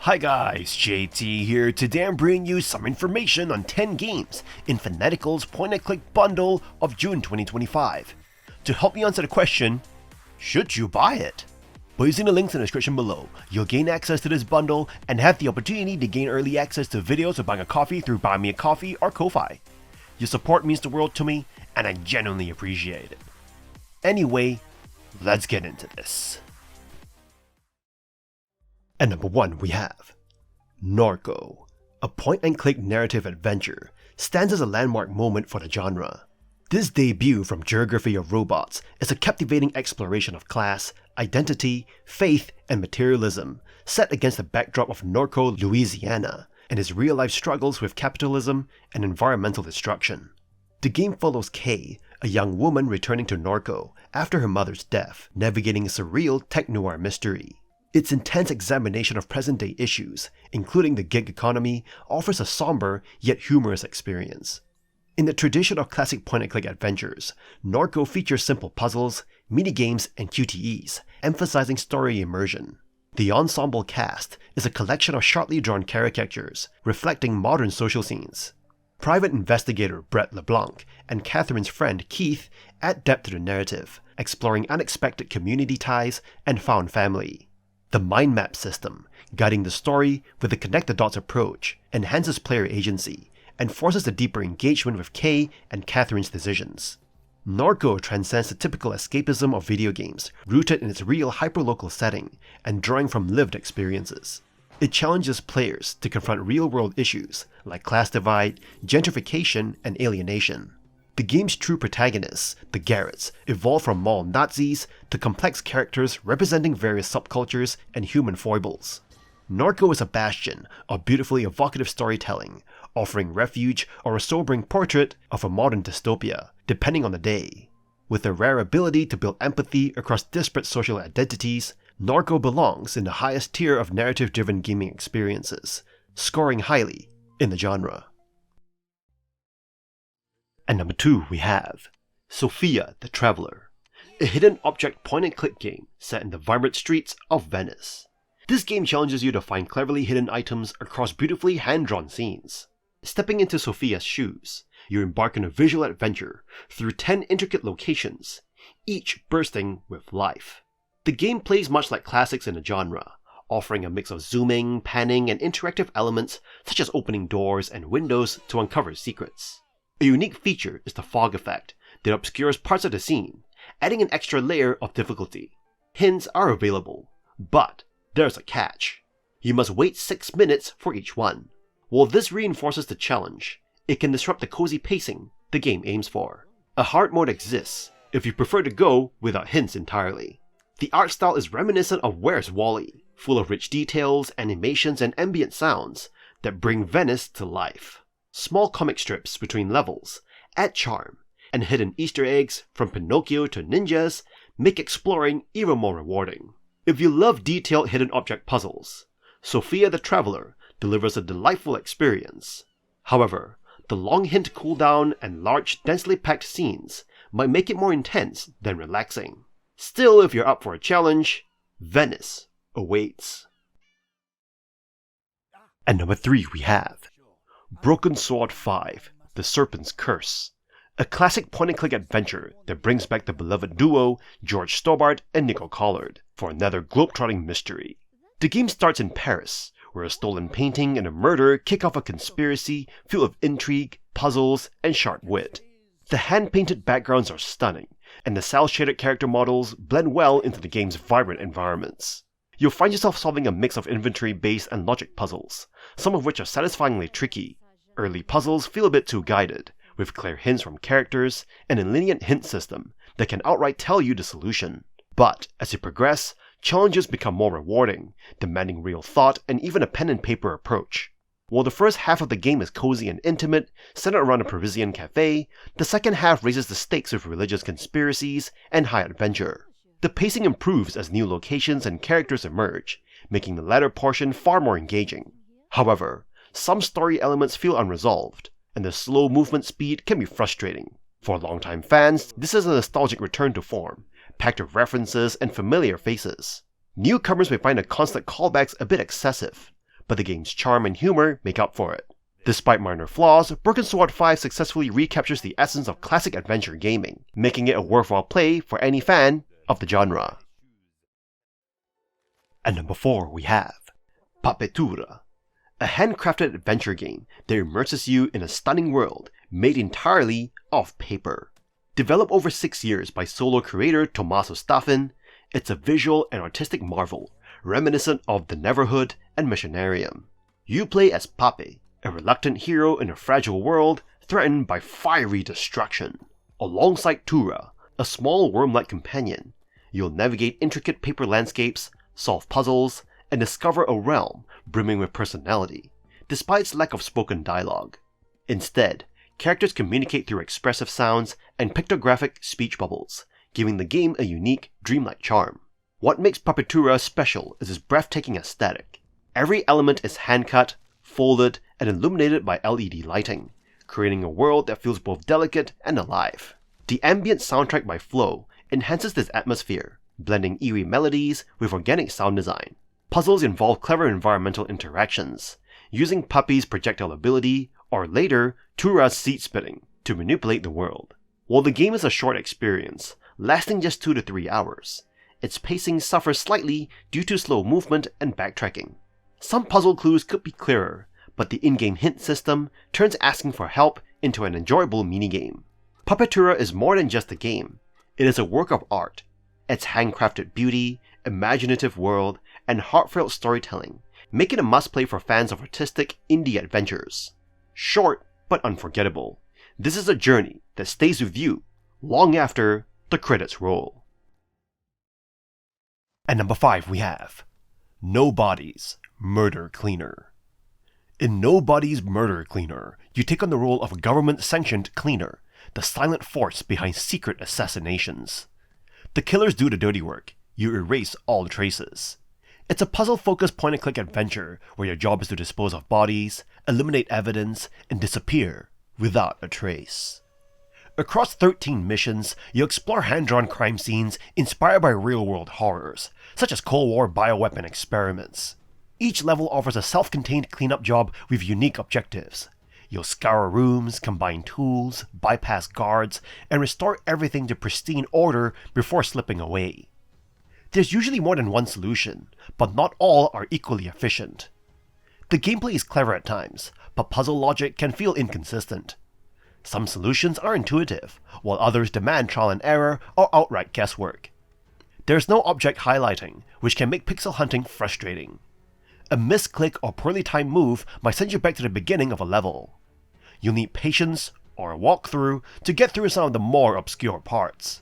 Hi guys, JT here. Today I'm bringing you some information on 10 games in Fanatical's point-and-click bundle of June 2025. To help me answer the question, should you buy it? By using the links in the description below, you'll gain access to this bundle and have the opportunity to gain early access to videos of buying a coffee through Buy Me a Coffee or Ko-Fi. Your support means the world to me, and I genuinely appreciate it. Anyway, let's get into this. At number 1 we have NORCO. A point-and-click narrative adventure, stands as a landmark moment for the genre. This debut from Geography of Robots is a captivating exploration of class, identity, faith, and materialism, set against the backdrop of NORCO, Louisiana, and its real-life struggles with capitalism and environmental destruction. The game follows Kay, a young woman returning to NORCO after her mother's death, navigating a surreal tech-noir mystery. Its intense examination of present-day issues, including the gig economy, offers a somber yet humorous experience. In the tradition of classic point-and-click adventures, NORCO features simple puzzles, minigames, and QTEs, emphasizing story immersion. The ensemble cast is a collection of sharply drawn caricatures, reflecting modern social scenes. Private investigator Brett LeBlanc and Catherine's friend Keith add depth to the narrative, exploring unexpected community ties and found family. The mind map system, guiding the story with a connect-the-dots approach, enhances player agency and forces a deeper engagement with Kay and Catherine's decisions. NORCO transcends the typical escapism of video games, rooted in its real hyperlocal setting and drawing from lived experiences. It challenges players to confront real-world issues like class divide, gentrification, and alienation. The game's true protagonists, the Garretts, evolve from mall Nazis to complex characters representing various subcultures and human foibles. NORCO is a bastion of beautifully evocative storytelling, offering refuge or a sobering portrait of a modern dystopia, depending on the day. With a rare ability to build empathy across disparate social identities, NORCO belongs in the highest tier of narrative-driven gaming experiences, scoring highly in the genre. At number 2 we have Sophia the Traveler, a hidden object point-and-click game set in the vibrant streets of Venice. This game challenges you to find cleverly hidden items across beautifully hand-drawn scenes. Stepping into Sophia's shoes, you embark on a visual adventure through 10 intricate locations, each bursting with life. The game plays much like classics in the genre, offering a mix of zooming, panning, and interactive elements such as opening doors and windows to uncover secrets. A unique feature is the fog effect that obscures parts of the scene, adding an extra layer of difficulty. Hints are available, but there's a catch. You must wait 6 minutes for each one. While this reinforces the challenge, it can disrupt the cozy pacing the game aims for. A hard mode exists if you prefer to go without hints entirely. The art style is reminiscent of Where's Wally, full of rich details, animations, and ambient sounds that bring Venice to life. Small comic strips between levels add charm, and hidden Easter eggs from Pinocchio to ninjas make exploring even more rewarding. If you love detailed hidden object puzzles, Sophia the Traveler delivers a delightful experience. However, the long hint cooldown and large, densely packed scenes might make it more intense than relaxing. Still, if you're up for a challenge, Venice awaits. At number 3 we have Broken Sword 5, The Serpent's Curse, a classic point-and-click adventure that brings back the beloved duo George Stobart and Nicole Collard for another globe-trotting mystery. The game starts in Paris, where a stolen painting and a murder kick off a conspiracy filled with intrigue, puzzles, and sharp wit. The hand-painted backgrounds are stunning, and the cel-shaded character models blend well into the game's vibrant environments. You'll find yourself solving a mix of inventory-based and logic puzzles, some of which are satisfyingly tricky. Early puzzles feel a bit too guided, with clear hints from characters and a lenient hint system that can outright tell you the solution. But as you progress, challenges become more rewarding, demanding real thought and even a pen-and-paper approach. While the first half of the game is cozy and intimate, centered around a Parisian cafe, the second half raises the stakes with religious conspiracies and high adventure. The pacing improves as new locations and characters emerge, making the latter portion far more engaging. However, some story elements feel unresolved, and the slow movement speed can be frustrating. For longtime fans, this is a nostalgic return to form, packed with references and familiar faces. Newcomers may find the constant callbacks a bit excessive, but the game's charm and humor make up for it. Despite minor flaws, Broken Sword 5 successfully recaptures the essence of classic adventure gaming, making it a worthwhile play for any fan of the genre. And number 4 we have Papetura, a handcrafted adventure game that immerses you in a stunning world made entirely of paper. Developed over 6 years by solo creator Tommaso Staffin, it's a visual and artistic marvel, reminiscent of The Neverhood and Missionarium. You play as Pape, a reluctant hero in a fragile world threatened by fiery destruction. Alongside Tura, a small worm-like companion, you'll navigate intricate paper landscapes, solve puzzles, and discover a realm brimming with personality, despite its lack of spoken dialogue. Instead, characters communicate through expressive sounds and pictographic speech bubbles, giving the game a unique, dreamlike charm. What makes Papetura special is its breathtaking aesthetic. Every element is hand-cut, folded, and illuminated by LED lighting, creating a world that feels both delicate and alive. The ambient soundtrack by Flow enhances this atmosphere, blending eerie melodies with organic sound design. Puzzles involve clever environmental interactions, using Puppy's projectile ability, or later, Tura's seed spitting, to manipulate the world. While the game is a short experience, lasting just 2 to 3 hours, its pacing suffers slightly due to slow movement and backtracking. Some puzzle clues could be clearer, but the in-game hint system turns asking for help into an enjoyable minigame. Papetura is more than just a game. It is a work of art. Its handcrafted beauty, imaginative world, and heartfelt storytelling make it a must-play for fans of artistic indie adventures. Short, but unforgettable, this is a journey that stays with you long after the credits roll. At number 5 we have Nobodies, Murder Cleaner. In Nobodies Murder Cleaner, you take on the role of a government-sanctioned cleaner, the silent force behind secret assassinations. The killers do the dirty work, you erase all traces. It's a puzzle-focused point-and-click adventure where your job is to dispose of bodies, eliminate evidence, and disappear without a trace. Across 13 missions, you explore hand-drawn crime scenes inspired by real-world horrors, such as Cold War bioweapon experiments. Each level offers a self-contained cleanup job with unique objectives. You'll scour rooms, combine tools, bypass guards, and restore everything to pristine order before slipping away. There's usually more than one solution, but not all are equally efficient. The gameplay is clever at times, but puzzle logic can feel inconsistent. Some solutions are intuitive, while others demand trial and error or outright guesswork. There's no object highlighting, which can make pixel hunting frustrating. A misclick or poorly timed move might send you back to the beginning of a level. You'll need patience or a walkthrough to get through some of the more obscure parts.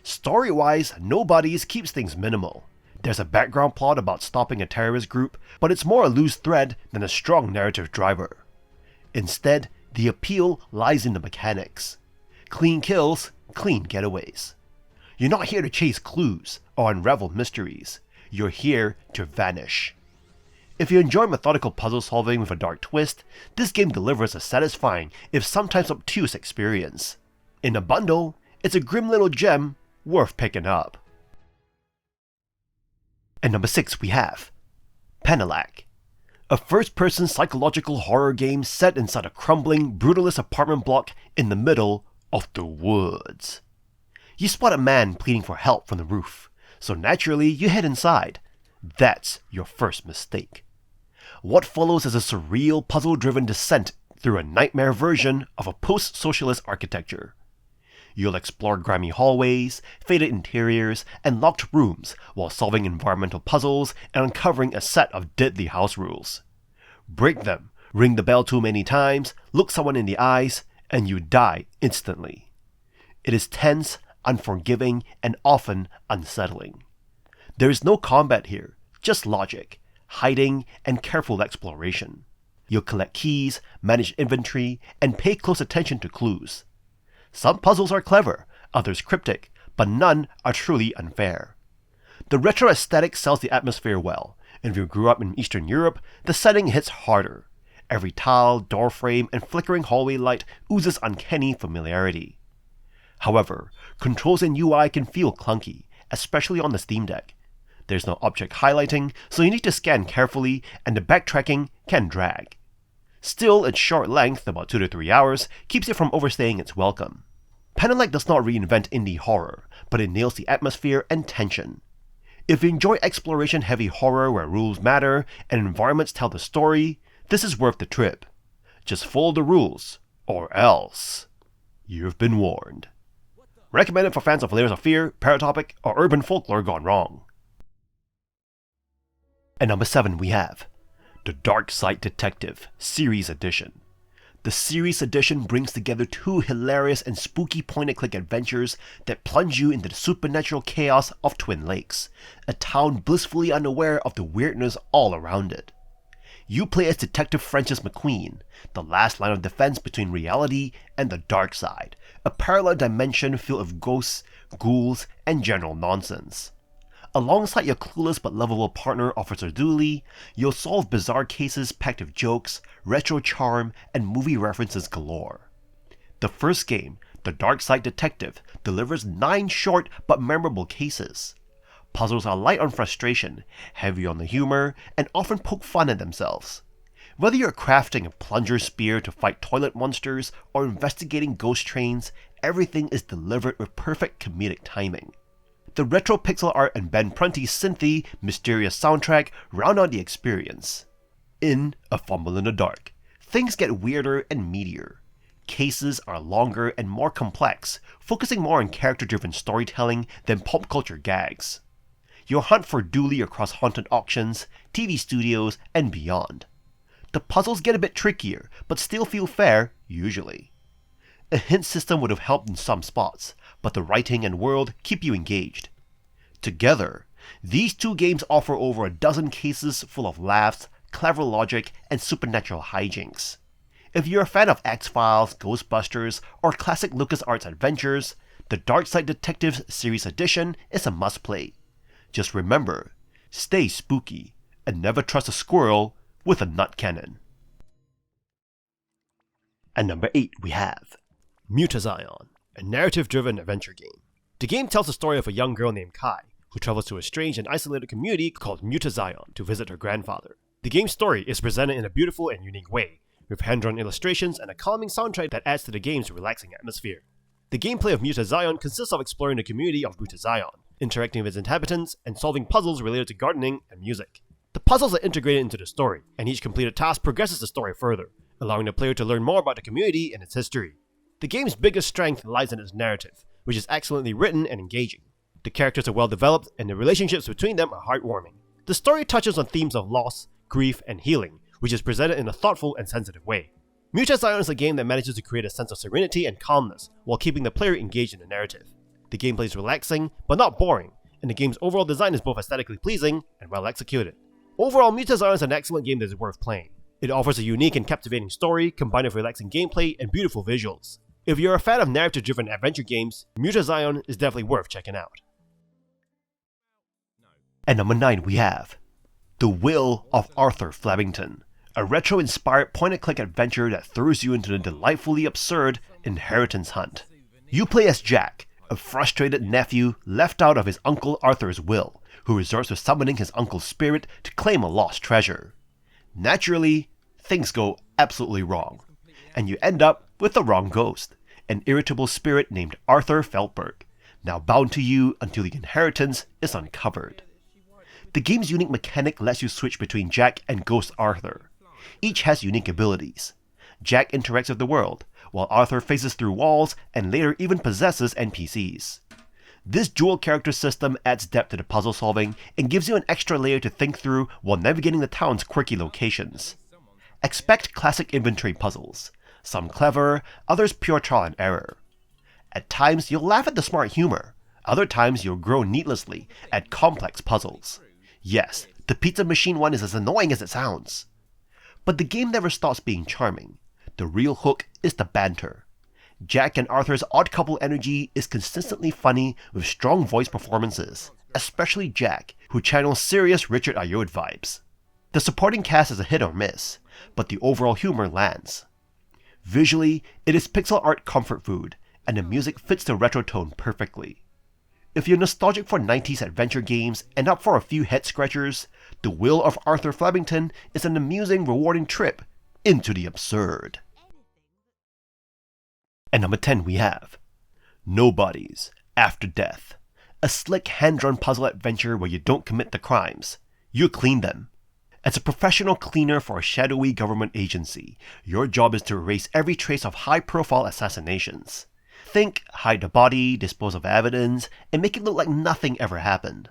Story-wise, Nobodies keeps things minimal. There's a background plot about stopping a terrorist group, but it's more a loose thread than a strong narrative driver. Instead, the appeal lies in the mechanics. Clean kills, clean getaways. You're not here to chase clues or unravel mysteries. You're here to vanish. If you enjoy methodical puzzle solving with a dark twist, this game delivers a satisfying, if sometimes obtuse experience. In a bundle, it's a grim little gem worth picking up. At number 6 we have Panelak, a first-person psychological horror game set inside a crumbling, brutalist apartment block in the middle of the woods. You spot a man pleading for help from the roof, so naturally you head inside. That's your first mistake. What follows is a surreal, puzzle-driven descent through a nightmare version of a post-socialist architecture. You'll explore grimy hallways, faded interiors, and locked rooms while solving environmental puzzles and uncovering a set of deadly house rules. Break them, ring the bell too many times, look someone in the eyes, and you die instantly. It is tense, unforgiving, and often unsettling. There is no combat here, just logic, hiding, and careful exploration. You'll collect keys, manage inventory, and pay close attention to clues. Some puzzles are clever, others cryptic, but none are truly unfair. The retro aesthetic sells the atmosphere well, and if you grew up in Eastern Europe, the setting hits harder. Every tile, door frame, and flickering hallway light oozes uncanny familiarity. However, controls and UI can feel clunky, especially on the Steam Deck. There's no object highlighting, so you need to scan carefully, and the backtracking can drag. Still, its short length, about 2 to 3 hours, keeps it from overstaying its welcome. Panelak does not reinvent indie horror, but it nails the atmosphere and tension. If you enjoy exploration-heavy horror where rules matter and environments tell the story, this is worth the trip. Just follow the rules, or else. You've been warned. Recommended for fans of Layers of Fear, Paratopic, or urban folklore gone wrong. At number 7 we have the Darkside Detective Series Edition. The Series Edition brings together 2 hilarious and spooky point-and-click adventures that plunge you into the supernatural chaos of Twin Lakes, a town blissfully unaware of the weirdness all around it. You play as Detective Francis McQueen, the last line of defense between reality and the dark side, a parallel dimension filled with ghosts, ghouls, and general nonsense. Alongside your clueless but lovable partner Officer Dooley, you'll solve bizarre cases packed with jokes, retro charm, and movie references galore. The first game, The Darkside Detective, delivers 9 short but memorable cases. Puzzles are light on frustration, heavy on the humor, and often poke fun at themselves. Whether you're crafting a plunger spear to fight toilet monsters or investigating ghost trains, everything is delivered with perfect comedic timing. The retro pixel art and Ben Prunty's synthy, mysterious soundtrack round out the experience. In A Fumble in the Dark, things get weirder and meatier. Cases are longer and more complex, focusing more on character-driven storytelling than pop culture gags. You'll hunt for Dooley across haunted auctions, TV studios, and beyond. The puzzles get a bit trickier, but still feel fair, usually. A hint system would have helped in some spots, but the writing and world keep you engaged. Together, these 2 games offer over a dozen cases full of laughs, clever logic, and supernatural hijinks. If you're a fan of X-Files, Ghostbusters, or classic LucasArts adventures, the Darkside Detectives Series Edition is a must-play. Just remember, stay spooky, and never trust a squirrel with a nut cannon. At number 8 we have Mutazione, a narrative-driven adventure game. The game tells the story of a young girl named Kai, who travels to a strange and isolated community called Mutazione to visit her grandfather. The game's story is presented in a beautiful and unique way, with hand-drawn illustrations and a calming soundtrack that adds to the game's relaxing atmosphere. The gameplay of Mutazione consists of exploring the community of Mutazione, interacting with its inhabitants, and solving puzzles related to gardening and music. The puzzles are integrated into the story, and each completed task progresses the story further, allowing the player to learn more about the community and its history. The game's biggest strength lies in its narrative, which is excellently written and engaging. The characters are well developed, and the relationships between them are heartwarming. The story touches on themes of loss, grief, and healing, which is presented in a thoughtful and sensitive way. Mutazione is a game that manages to create a sense of serenity and calmness while keeping the player engaged in the narrative. The gameplay is relaxing, but not boring, and the game's overall design is both aesthetically pleasing and well executed. Overall, Mutazione is an excellent game that is worth playing. It offers a unique and captivating story, combined with relaxing gameplay and beautiful visuals. If you're a fan of narrative-driven adventure games, Mutazione is definitely worth checking out. At number 9 we have The Will of Arthur Flabbington, a retro-inspired point-and-click adventure that throws you into the delightfully absurd inheritance hunt. You play as Jack, a frustrated nephew left out of his uncle Arthur's will, who resorts to summoning his uncle's spirit to claim a lost treasure. Naturally, things go absolutely wrong, and you end up with the wrong ghost, an irritable spirit named Arthur Feldberg, now bound to you until the inheritance is uncovered. The game's unique mechanic lets you switch between Jack and Ghost Arthur. Each has unique abilities. Jack interacts with the world, while Arthur faces through walls and later even possesses NPCs. This dual character system adds depth to the puzzle solving and gives you an extra layer to think through while navigating the town's quirky locations. Expect classic inventory puzzles, some clever, others pure trial and error. At times you'll laugh at the smart humor, other times you'll groan needlessly at complex puzzles. Yes, the pizza machine one is as annoying as it sounds. But the game never stops being charming. The real hook is the banter. Jack and Arthur's odd couple energy is consistently funny with strong voice performances, especially Jack, who channels serious Richard Ayoade vibes. The supporting cast is a hit or miss, but the overall humor lands. Visually, it is pixel art comfort food, and the music fits the retro tone perfectly. If you're nostalgic for 90s adventure games and up for a few head scratchers, The Will of Arthur Flabbington is an amusing, rewarding trip into the absurd. And number 10 we have Nobodies, After Death. A slick hand-drawn puzzle adventure where you don't commit the crimes, you clean them. As a professional cleaner for a shadowy government agency, your job is to erase every trace of high-profile assassinations. Think, hide the body, dispose of evidence, and make it look like nothing ever happened.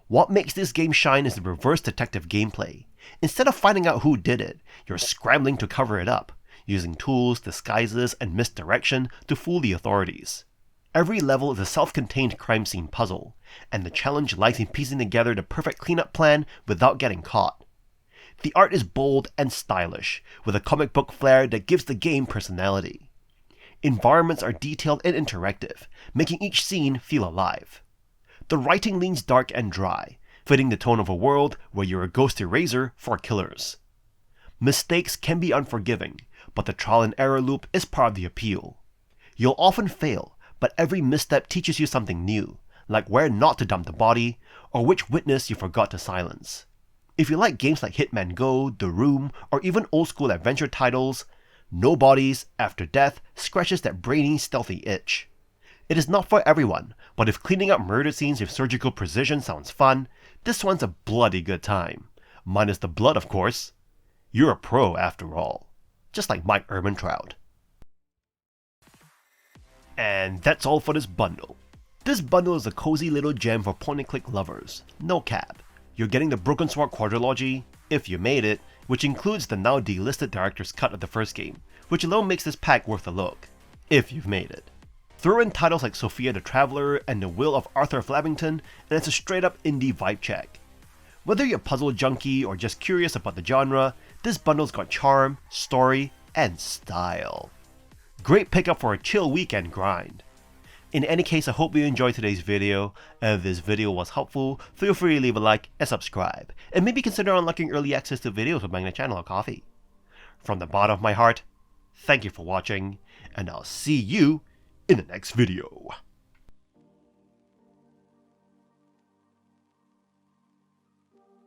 What makes this game shine is the reverse detective gameplay. Instead of finding out who did it, you're scrambling to cover it up, using tools, disguises, and misdirection to fool the authorities. Every level is a self-contained crime scene puzzle, and the challenge lies in piecing together the perfect cleanup plan without getting caught. The art is bold and stylish, with a comic book flair that gives the game personality. Environments are detailed and interactive, making each scene feel alive. The writing leans dark and dry, fitting the tone of a world where you're a ghost eraser for killers. Mistakes can be unforgiving, but the trial and error loop is part of the appeal. You'll often fail, but every misstep teaches you something new, like where not to dump the body, or which witness you forgot to silence. If you like games like Hitman Go, The Room, or even old-school adventure titles, Nobodies, After Death scratches that brainy, stealthy itch. It is not for everyone, but if cleaning up murder scenes with surgical precision sounds fun, this one's a bloody good time. Minus the blood, of course. You're a pro after all. Just like Mike Ehrmantraut. And that's all for this bundle. This bundle is a cozy little gem for point-and-click lovers, no cap. You're getting the Broken Sword Quadrilogy, if you made it, which includes the now delisted director's cut of the first game, which alone makes this pack worth a look, if you've made it. Throw in titles like Sophia the Traveler and The Will of Arthur Flabbington, and it's a straight up indie vibe check. Whether you're a puzzle junkie or just curious about the genre, this bundle's got charm, story, and style. Great pickup for a chill weekend grind. In any case, I hope you enjoyed today's video, and if this video was helpful, feel free to leave a like and subscribe, and maybe consider unlocking early access to videos with buying the channel a coffee. From the bottom of my heart, thank you for watching, and I'll see you in the next video.